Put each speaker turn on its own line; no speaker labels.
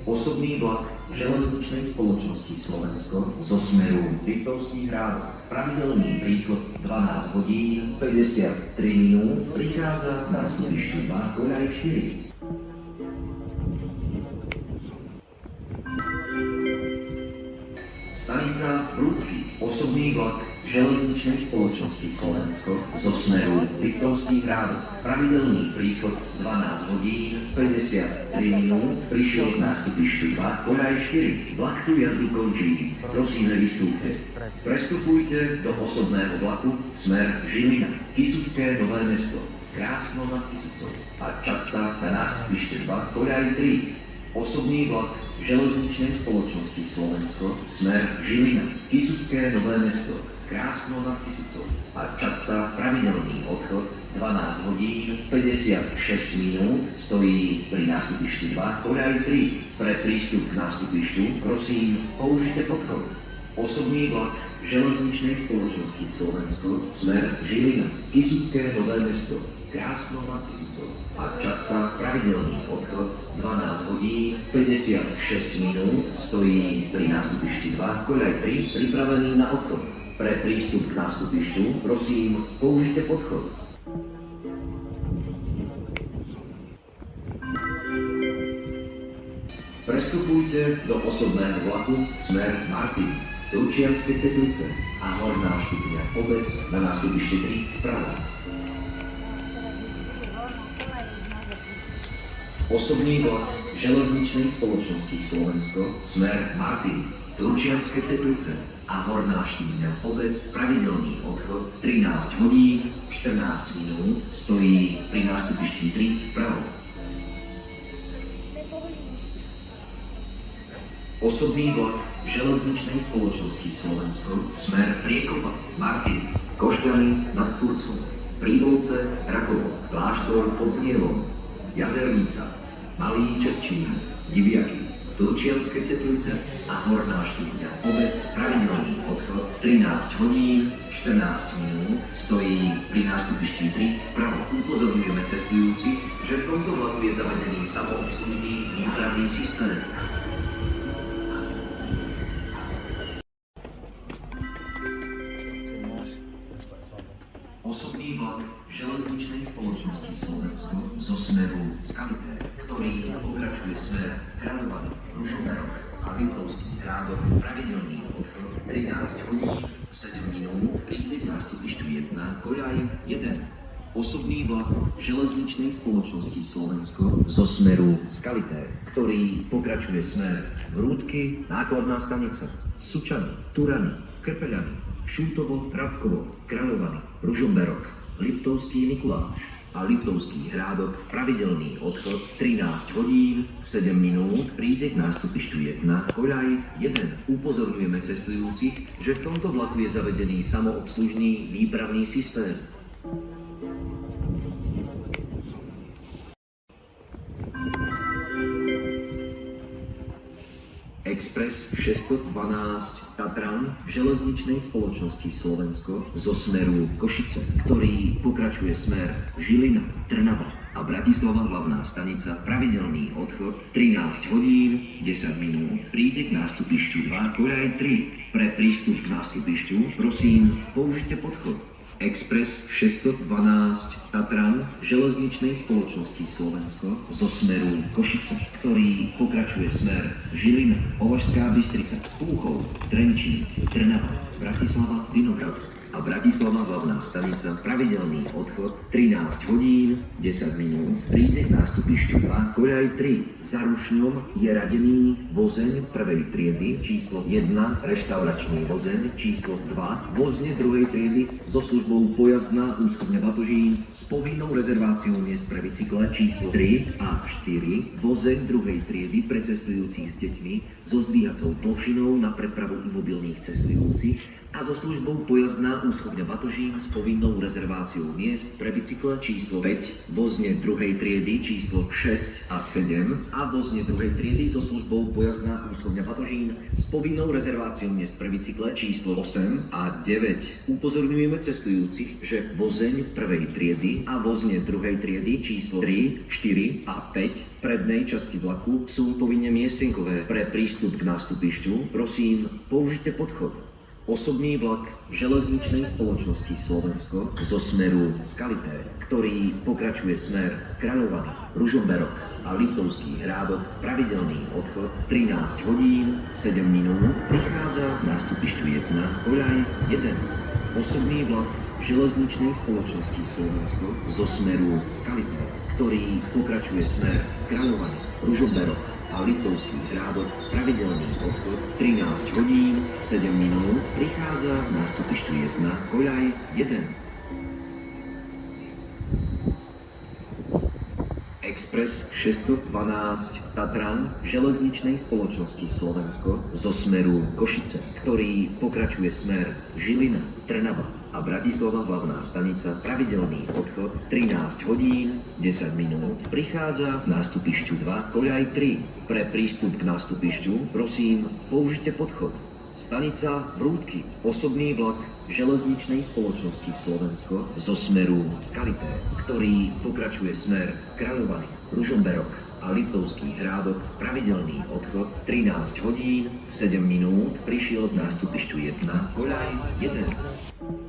Osobný vlak železničnej spoločnosti Slovensko zo smeru Liptovský Hrádok. Pravidelný príchod 12 hodín 53 minút prichádza na nástupišti 2 koľaj 4. Stanica Prúdky. Osobný vlak železničnej spoločnosti Slovensko zo smeru Liptovský Hrádok. Pravidelný príchod 12 hodín 53 minút prišiel k nástupišťu 2 koľaj 4. Vlak tu jazdu končí. Prosím, nevystúpte. Prestupujte do osobného vlaku smer Žilina, Kysucké Nové Mesto, Krásno nad Kysucou a Čadca na nástupište 2 koľaj 3. Osobný vlak železničnej spoločnosti Slovensko smer Žilina, Kysucké Nové Mesto, Krásno nad Kysucou a Čadca pravidelný odchod 12 hodín 56 minút stojí pri nástupišti 2 koľaj 3. Pre prístup k nástupišťu prosím použite podchod. Osobný vlak železničnej spoločnosti Slovensko smer Žilina, Kysucké Nové Mesto, Krásno nad Kysucou a Čadca pravidelný odchod 12 hodín 56 minút stojí pri nástupišti 2 koľaj 3 pripravený na odchod. Pre prístup k nástupišťu prosím použite podchod. Prestupujte do osobného vlaku smer Martin, Turčianske Teplice a Horná Štupňa Obec na nástupište 3 vpravo. Osobný vlak železničnej spoločnosti Slovensko smer Martin, Turčianske Teplice a Horná Štúbňa Obec pravidelný odchod 13 hodín 14 minút stojí pri nástupišti 3 vpravo. Osobný vlak železničnej spoločnosti Slovensko smer Priekopa, Martin, Košťany nad Turcom, Príbolce, Rakovo, Kláštor pod Znielom, Jazernica, Malý Čepčín, Diviaky, Turčianske Teplice a Horná Štúbňa Obec pravidelný odchod 13 hodín 14 minút stojí pri nástupišti 3 vpravo. Upozorňujeme cestujúci, že v tomto vlaku je zavedený samoobslužný výpravný systém. Osobný vlak železničnej spoločnosti Slovensko zo smeru Skalité, ktorý pokračuje smer Kráľovany, Ružomberok a Liptovský Hrádok, pravidelný odchod 13 hodín 7 minút príde k nástupišťu 1 koľaj 1. Osobný vlak železničnej spoločnosti Slovensko zo smeru Skalité, ktorý pokračuje smer Vrútky, Nákladná stanica, Sučany, Turany, Krpeľany, Šútovo, Radkovo, Kráľovany, Ružomberok, Liptovský Mikuláš a Liptovský Hrádok, pravidelný odchod 13 hodín 7 minút príde k nástupišťu 1 koľaj 1. Upozorňujeme cestujúcich, že v tomto vlaku je zavedený samoobslužný výpravný systém. Express 612 Tatran železničnej spoločnosti Slovensko zo smeru Košice, ktorý pokračuje smer Žilina, Trnava a Bratislava hlavná stanica, pravidelný odchod 13 hodín 10 minút príde k nástupišťu 2 koľaj 3. Pre prístup k nástupišťu prosím použite podchod. Express 612 Tatran železničnej spoločnosti Slovensko zo smeru Košice, ktorý pokračuje smer Žilina, Považská Bystrica, Púchov, Trenčín, Trnava, Bratislava, Vinohrad a Bratislava hlavná stanica, pravidelný odchod 13 hodín 10 minút príde k nástupišťu 2 koľaj 3. Za Rušňom je radený vozeň prvej triedy číslo 1, reštauračný vozeň číslo 2, vozne druhej triedy so službou pojazdná ústupňa Batožín s povinnou rezerváciou miest pre bicykle číslo 3 a 4, vozeň druhej triedy pre cestujúcich s deťmi so zdvíhacou plošinou na prepravu imobilných cestujúcich a so službou pojazdná úschovňa Batožín s povinnou rezerváciou miest pre bicykle číslo 5, vozne druhej triedy číslo 6 a 7 a vozne druhej triedy so službou pojazdná úschovňa Batožín s povinnou rezerváciou miest pre bicykle číslo 8 a 9. Upozorňujeme cestujúcich, že vozeň prvej triedy a vozne druhej triedy číslo 3, 4 a 5 v prednej časti vlaku sú povinne miestenkové. Pre prístup k nástupišťu prosím použite podchod. Osobný vlak železničnej spoločnosti Slovensko zo smeru Skalité, ktorý pokračuje smer Kráľovany, Ružomberok a Liptovský Hrádok, pravidelný odchod 13 hodín 7 minút, prichádza k nástupišťu 1, koľaj 1. Osobný vlak železničnej spoločnosti Slovensko zo smeru Skalité, ktorý pokračuje smer Kráľovany, Ružomberok a Liptovský Hrádok, pravidelný odchod 13 hodín 7 minút, prichádza k nástupišťu 1, koľaj 1. Express 612 Tatran železničnej spoločnosti Slovensko zo smeru Košice, ktorý pokračuje smer Žilina, Trnava a Bratislava hlavná stanica, pravidelný odchod 13 hodín 10 minút, prichádza k nástupišťu 2, koľaj 3. Pre prístup k nástupišťu prosím použite podchod. Stanica Vrútky, osobný vlak železničnej spoločnosti Slovensko zo smeru Skalité, ktorý pokračuje smer Kráľovany, Ružomberok a Liptovský Hrádok, pravidelný odchod 13 hodín 7 minút, prišiel k nástupišťu 1, koľaj 1.